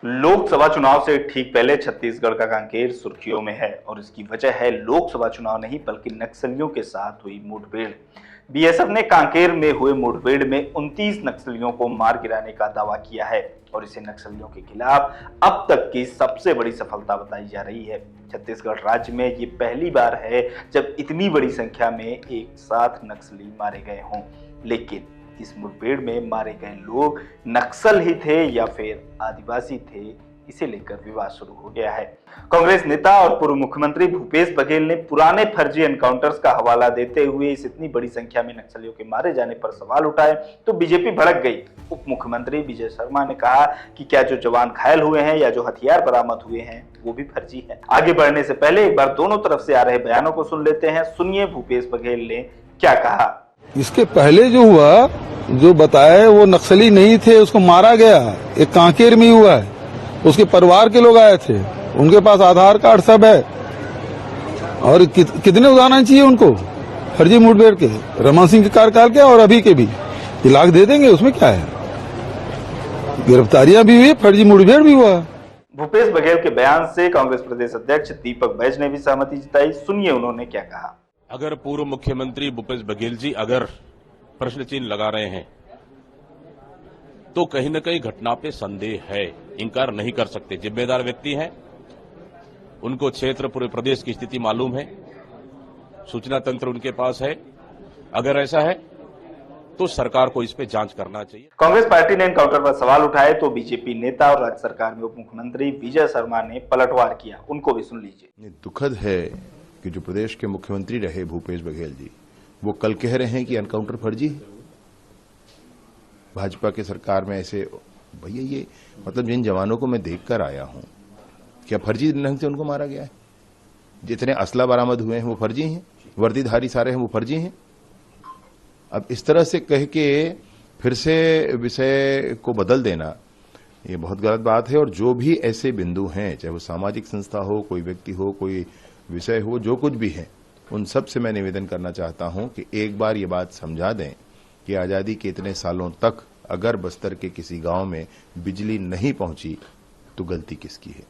लोकसभा चुनाव से ठीक पहले छत्तीसगढ़ का कांकेर सुर्खियों में है और इसकी वजह है लोकसभा चुनाव नहीं बल्कि नक्सलियों के साथ हुई मुठभेड़। बीएसएफ ने कांकेर में हुए मुठभेड़ में 29 नक्सलियों को मार गिराने का दावा किया है और इसे नक्सलियों के खिलाफ अब तक की सबसे बड़ी सफलता बताई जा रही है। छत्तीसगढ़ राज्य में ये पहली बार है जब इतनी बड़ी संख्या में एक साथ नक्सली मारे गए हों, लेकिन इस मुठभेड़ में मारे गए लोग नक्सल ही थे या फिर आदिवासी थे, इसे लेकर विवाद शुरू हो गया है। कांग्रेस नेता और पूर्व मुख्यमंत्री भूपेश बघेल ने पुराने फर्जी एनकाउंटर्स का हवाला देते हुए इस इतनी बड़ी संख्या में नक्सलियों के मारे जाने पर सवाल उठाए तो बीजेपी भड़क गई। उप मुख्यमंत्री विजय शर्मा ने कहा कि क्या जो जवान घायल हुए हैं या जो हथियार बरामद हुए हैं वो भी फर्जी है। आगे बढ़ने से पहले एक बार दोनों तरफ से आ रहे बयानों को सुन लेते हैं। सुनिए भूपेश बघेल ने क्या कहा। इसके पहले जो हुआ, जो बताया वो नक्सली नहीं थे, उसको मारा गया, एक कांकेर में हुआ है। उसके परिवार के लोग आए थे, उनके पास आधार कार्ड सब है। और कितने उदाहरण चाहिए उनको फर्जी मुठभेड़ के, रमन सिंह के कार्यकाल के और अभी के भी। इलाक दे देंगे, उसमें क्या है। गिरफ्तारियां भी हुई, फर्जी मुठभेड़ भी हुआ। भूपेश बघेल के बयान से कांग्रेस प्रदेश अध्यक्ष दीपक बैज ने भी सहमति जताई। सुनिए उन्होंने क्या कहा। अगर पूर्व मुख्यमंत्री भूपेश बघेल जी अगर प्रश्न चिन्ह लगा रहे हैं तो कहीं न कहीं घटना पे संदेह है, इनकार नहीं कर सकते। जिम्मेदार व्यक्ति हैं, उनको क्षेत्र पूरे प्रदेश की स्थिति मालूम है, सूचना तंत्र उनके पास है। अगर ऐसा है तो सरकार को इस पे जांच करना चाहिए। कांग्रेस पार्टी ने एनकाउंटर पर सवाल उठाए तो बीजेपी नेता और राज्य सरकार में उप मुख्यमंत्री विजय शर्मा ने पलटवार किया। उनको भी सुन लीजिए। दुखद है कि जो प्रदेश के मुख्यमंत्री रहे भूपेश बघेल जी, वो कल कह रहे हैं कि एनकाउंटर फर्जी है। भाजपा के सरकार में ऐसे भैया, ये मतलब जिन जवानों को मैं देखकर आया हूं, क्या फर्जी ढंग से उनको मारा गया है? जितने असला बरामद हुए हैं वो फर्जी हैं, वर्दीधारी सारे हैं वो फर्जी हैं। अब इस तरह से कह के फिर से विषय को बदल देना, ये बहुत गलत बात है। और जो भी ऐसे बिंदु हैं, चाहे वो सामाजिक संस्था हो, कोई व्यक्ति हो, कोई विषय हो, जो कुछ भी है, उन सब से मैं निवेदन करना चाहता हूं कि एक बार ये बात समझा दें कि आजादी के इतने सालों तक अगर बस्तर के किसी गांव में बिजली नहीं पहुंची तो गलती किसकी है?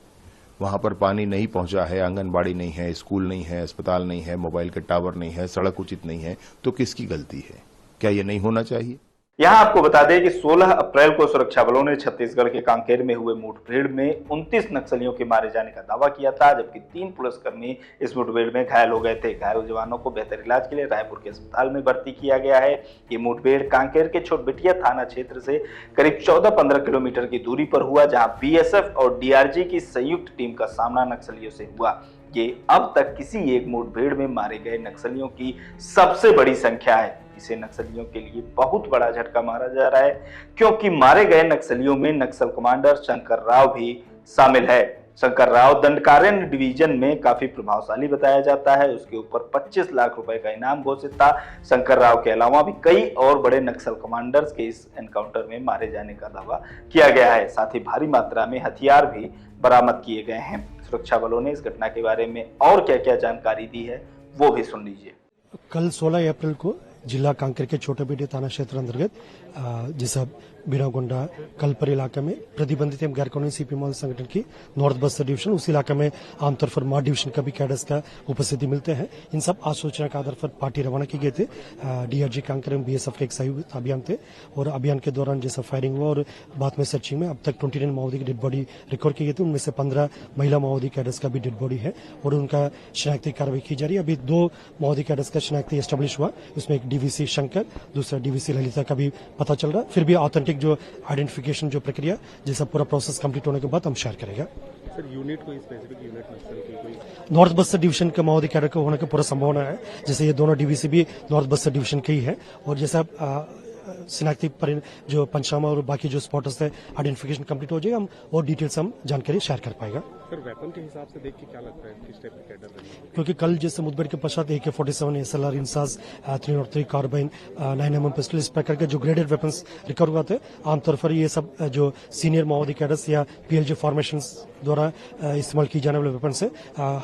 वहां पर पानी नहीं पहुंचा है, आंगनबाड़ी नहीं है, स्कूल नहीं है, अस्पताल नहीं है, मोबाइल के टावर नहीं है, सड़क उचित नहीं है, तो किसकी गलती है? क्या ये नहीं होना चाहिए? यहां आपको बता दें कि 16 अप्रैल को सुरक्षा बलों ने छत्तीसगढ़ के कांकेर में हुए मुठभेड़ में 29 नक्सलियों के मारे जाने का दावा किया था, जबकि 3 पुलिसकर्मी इस मुठभेड़ में घायल हो गए थे। घायल जवानों को बेहतर इलाज के लिए रायपुर के अस्पताल में भर्ती किया गया है। ये मुठभेड़ कांकेर के छोटबिटिया थाना क्षेत्र से करीब 14-15 किलोमीटर की दूरी पर हुआ, जहां बीएसएफ और डीआरजी की संयुक्त टीम का सामना नक्सलियों से हुआ। ये अब तक किसी एक मुठभेड़ में मारे गए नक्सलियों की सबसे बड़ी संख्या है। इसे नक्सलियों के लिए बहुत बड़ा झटका माना जा रहा है, क्योंकि मारे गए नक्सलियों में नक्सल कमांडर शंकर राव भी शामिल है। शंकर राव दंडकारण्य डिवीजन में काफी प्रभावशाली बताया जाता है। उसके ऊपर 25 लाख रुपए का इनाम घोषित था। शंकर राव के अलावा भी कई और बड़े नक्सल कमांडर्स के इस एनकाउंटर में मारे जाने का दावा किया गया है। साथ ही भारी मात्रा में हथियार भी बरामद किए गए हैं। सुरक्षा बलों ने इस घटना के बारे में और क्या क्या जानकारी दी है वो भी सुन लीजिए। कल 16 अप्रैल को जिला कांकेर के छोटेबिटिया थाना क्षेत्र अंतर्गत जैसा बिनागोंडा कलपर इलाके में प्रतिबंधित एवं गैर कानूनी सीपी मॉल संगठन की नॉर्थ बस्तर डिवीजन, उस इलाके में आमतौर पर मार डिवीजन का भी कैडर्स का उपस्थिति मिलते हैं। इन सब आसूचना के आधार पर पार्टी रवाना की गए थे। डीआरजी कांकेर एवं बीएसएफ के एक संयुक्त अभियान थे और अभियान के दौरान जैसा फायरिंग हुआ और बाद में सर्चिंग में अब तक 29 माओवादी की डेड बॉडी रिकवर की गई थी। उनमें से 15 महिला माओवादी कैडर्स का भी डेड बॉडी है और उनका शिनाख्ती कार्रवाई की जा रही है। अभी 2 माओवादी कैडर्स का शिनाख्ती एस्टेब्लिश हुआ, इसमें एक डीवीसी शंकर, दूसरा डीवीसी ललिता का भी पता चल रहा है। फिर भी ऑथेंटिक जो आइडेंटिफिकेशन जो प्रक्रिया जैसा पूरा प्रोसेस कंप्लीट होने के बाद हम शेयर करेंगे। सर, यूनिट कोई स्पेसिफिक यूनिट नक्सल की कोई नॉर्थ बस्तर डिवीजन का माओवादी कैडर का होने की पूरा संभावना है। जैसे ये दोनों डीवीसी भी नॉर्थ बस्तर डिवीजन के ही है और जैसा शिनाख्ती पर जो पंचनामा और बाकी जो स्पॉटर्स है आइडेंटिफिकेशन कंप्लीट हो जाएगा, हम और डिटेल्स हम जानकारी शेयर कर पाएगा। सर, वेपन के हिसाब से देख के क्या लगता है किस टाइप के कैडर है? क्योंकि कल जैसे मुठभेड़ के पश्चात AK-47 SLR INSAS 303 carbene 9mm pistol इस प्रकार के जो ग्रेडेड वेपन्स रिकवर हुआ थे। आमतौर पर ये सब जो सीनियर माओवादी कैडर्स या PLJ फॉर्मेशन द्वारा इस्तेमाल की जाने वाले वेपन से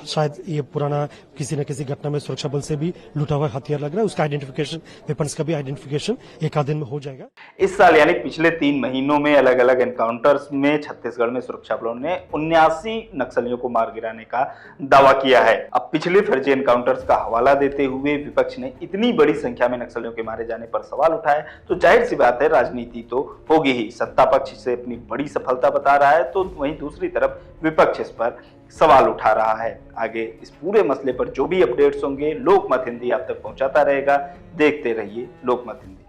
शायद ये पुराना किसी न किसी घटना में सुरक्षा बल से भी लूटा हुआ हथियार लग रहा है। उसका आइडेंटिफिकेशन, वेपन्स का भी आइडेंटिफिकेशन एक आध दिन में हो जाएगा। इस साल यानी पिछले 3 महीनों में अलग अलग एनकाउंटर्स में छत्तीसगढ़ में सुरक्षा बलों ने 79 नक्सलियों को मार गिराने का दावा किया है। अब पिछले फर्जी एनकाउंटर्स का हवाला देते हुए विपक्ष ने इतनी बड़ी संख्या में नक्सलियों के मारे जाने पर सवाल उठाए तो जाहिर सी बात है राजनीति तो होगी ही। सत्ता पक्ष इसे अपनी बड़ी सफलता बता रहा है तो वहीं दूसरी तरफ विपक्ष इस पर सवाल उठा रहा है। आगे इस पूरे मसले पर जो भी अपडेट्स होंगे लोकमत हिंदी आप तक पहुंचाता रहेगा। देखते रहिए लोकमत हिंदी।